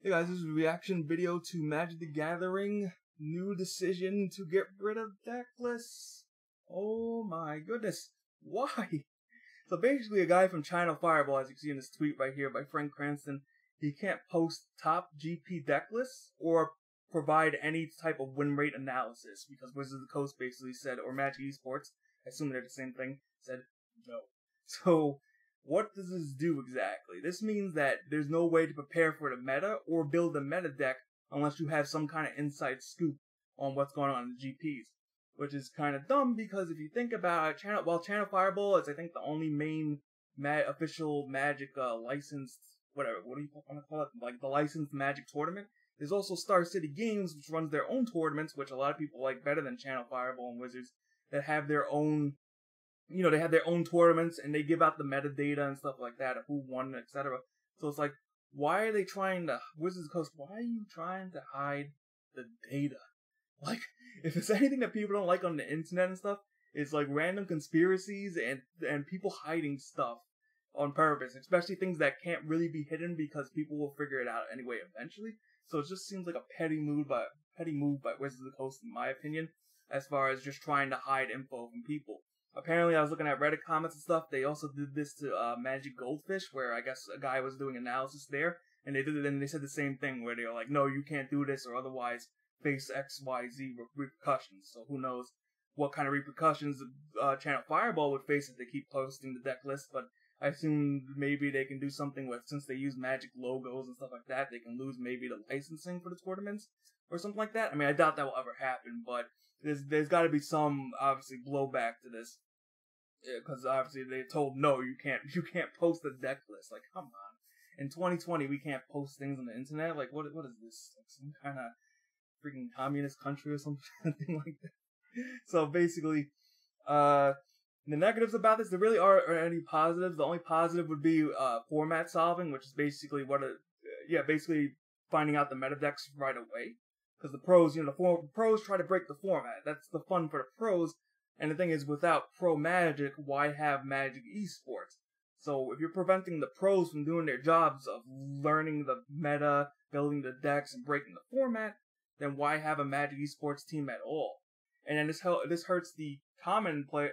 Hey guys, this is a reaction video to Magic the Gathering. New decision to get rid of deck lists. Oh my goodness. Why? So basically a guy from China Fireball, as you can see in this tweet right here by Frank Cranston, he can't post top GP deck lists or provide any type of win rate analysis because Wizards of the Coast basically said, or Magic Esports, I assume they're the same thing, said no. So what does this do exactly? This means that there's no way to prepare for the meta or build a meta deck unless you have some kind of inside scoop on what's going on in the GPs. Which is kind of dumb because if you think about it, Channel Fireball is I think the only main official Magic licensed, what do you want to call it? Like the licensed Magic tournament. There's also Star City Games, which runs their own tournaments, which a lot of people like better than Channel Fireball and Wizards, that have their own, they have their own tournaments and they give out the metadata and stuff like that of who won, etc. So it's like, why are they trying to, Wizards of the Coast, why are you trying to hide the data? Like, if there's anything that people don't like on the internet and stuff, it's like random conspiracies and people hiding stuff on purpose, especially things that can't really be hidden because people will figure it out anyway eventually. So it just seems like a petty move by Wizards of the Coast, in my opinion, as far as just trying to hide info from people. Apparently, I was looking at Reddit comments and stuff. They also did this to Magic Goldfish, where I guess a guy was doing analysis there, and they did it, and they said the same thing, where they were like, "No, you can't do this, or otherwise face XYZ repercussions." So who knows what kind of repercussions Channel Fireball would face if they keep posting the deck list, but I assume maybe they can do something with, since they use Magic logos and stuff like that, they can lose maybe the licensing for the tournaments or something like that. I mean, I doubt that will ever happen, but there's got to be some obviously blowback to this, because obviously they told no, you can't post the deck list. Like, come on, in 2020 we can't post things on the internet. Like, what is this? Like some kind of freaking communist country or something like that. So basically, the negatives about this, there really aren't any positives. The only positive would be format solving, which is basically basically finding out the meta decks right away. Because the pros, the pros try to break the format. That's the fun for the pros. And the thing is, without pro Magic, why have Magic Esports? So if you're preventing the pros from doing their jobs of learning the meta, building the decks, and breaking the format, then why have a Magic Esports team at all? And then this hurts the common players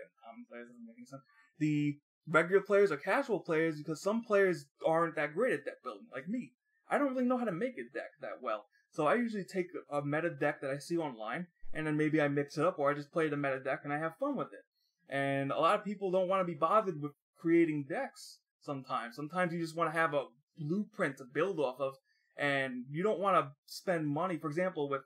doesn't make any sense. The regular players or casual players, because some players aren't that great at deck building, like me. I don't really know how to make a deck that well. So I usually take a meta deck that I see online, and then maybe I mix it up, or I just play the meta deck and I have fun with it. And a lot of people don't want to be bothered with creating decks sometimes. Sometimes you just want to have a blueprint to build off of, and you don't want to spend money. For example, with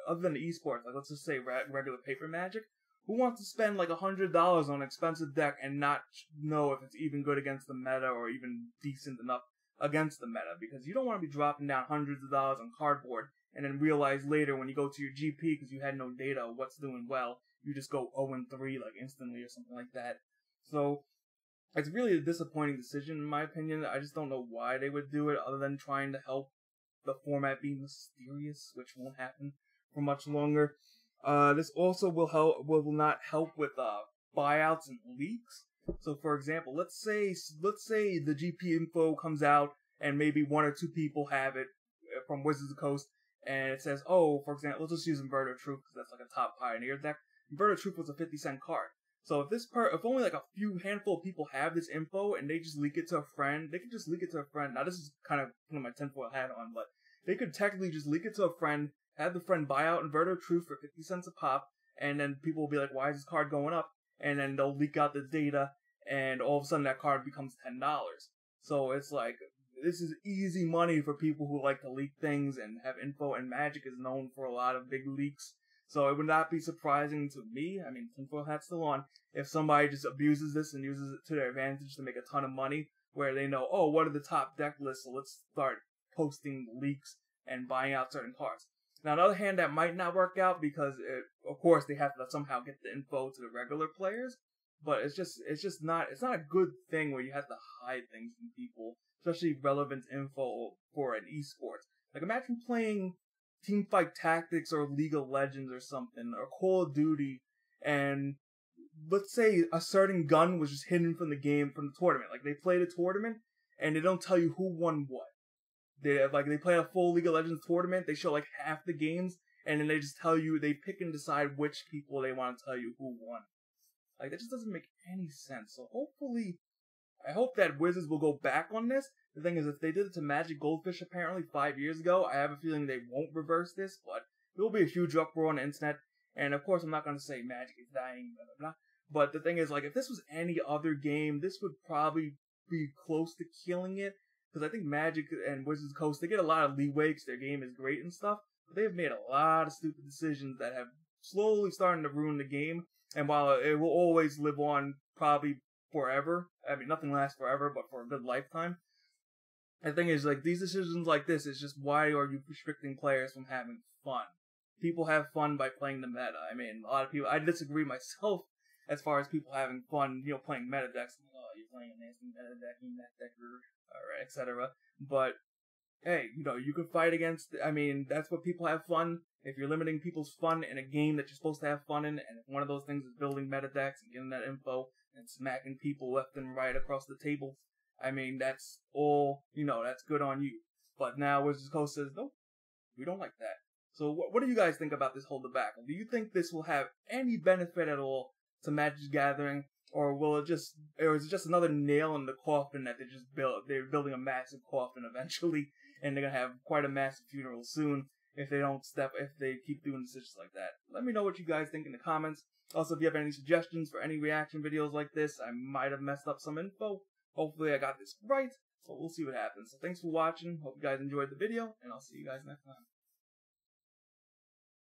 other than the esports, like let's just say regular paper Magic, who wants to spend like $100 on an expensive deck and not know if it's even good against the meta or even decent enough against the meta? Because you don't want to be dropping down hundreds of dollars on cardboard and then realize later when you go to your GP, because you had no data of what's doing well, you just go 0-3 like instantly or something like that. So it's really a disappointing decision in my opinion. I just don't know why they would do it other than trying to help the format be mysterious, which won't happen for much longer. This also will not help with buyouts and leaks. So for example, let's say the GP info comes out and maybe one or two people have it from Wizards of the Coast, and it says, oh, for example, let's just use Inverter of Truth because that's like a top Pioneer deck. Inverter of Truth was a 50-cent card. So if only like a handful of people have this info and they just leak it to a friend, they could just leak it to a friend. Now this is kind of putting my tinfoil hat on, but they could technically just leak it to a friend, have the friend buy out Inverter of Truth for 50 cents a pop, and then people will be like, why is this card going up? And then they'll leak out the data, and all of a sudden that card becomes $10. So it's like, this is easy money for people who like to leak things and have info, and Magic is known for a lot of big leaks. So it would not be surprising to me, I mean, tinfoil hat's still on, if somebody just abuses this and uses it to their advantage to make a ton of money, where they know, oh, what are the top deck lists, so let's start posting leaks and buying out certain cards. Now, on the other hand, that might not work out because, of course, they have to somehow get the info to the regular players. But it's not a good thing where you have to hide things from people, especially relevant info for an esports. Like, imagine playing Teamfight Tactics or League of Legends or something, or Call of Duty, and let's say a certain gun was just hidden from the game, from the tournament. Like, they played a tournament, and they don't tell you who won what. they play a full League of Legends tournament. They show like half the games, and then they just tell you, they pick and decide which people they want to tell you who won. Like, that just doesn't make any sense. So hopefully, I hope that Wizards will go back on this. The thing is, if they did it to Magic Goldfish apparently 5 years ago, I have a feeling they won't reverse this, but there will be a huge uproar on the internet. And of course, I'm not going to say Magic is dying, blah, blah, blah. But the thing is, like, if this was any other game, this would probably be close to killing it. Because I think Magic and Wizards of the Coast, they get a lot of leeway because their game is great and stuff. But they have made a lot of stupid decisions that have slowly starting to ruin the game. And while it will always live on probably forever, I mean, nothing lasts forever, but for a good lifetime. The thing is, like, these decisions like this is just, why are you restricting players from having fun? People have fun by playing the meta. I mean, a lot of people, I disagree myself as far as people having fun, playing meta decks. Oh, you're playing a nasty meta deck, you net decker, alright, etc. But, hey, you can fight against, I mean, that's what people have fun. If you're limiting people's fun in a game that you're supposed to have fun in, and if one of those things is building meta decks and getting that info and smacking people left and right across the table, I mean, that's all, that's good on you. But now Wizards of the Coast says, nope, we don't like that. So what do you guys think about this whole debacle? Do you think this will have any benefit at all to Magic the Gathering, or is it just another nail in the coffin that they're building a massive coffin eventually, and they're gonna have quite a massive funeral soon if they keep doing decisions like that? Let me know what you guys think in the comments. Also, if you have any suggestions for any reaction videos like this, I might have messed up some info. Hopefully I got this right, but we'll see what happens. So thanks for watching. Hope you guys enjoyed the video, and I'll see you guys next time.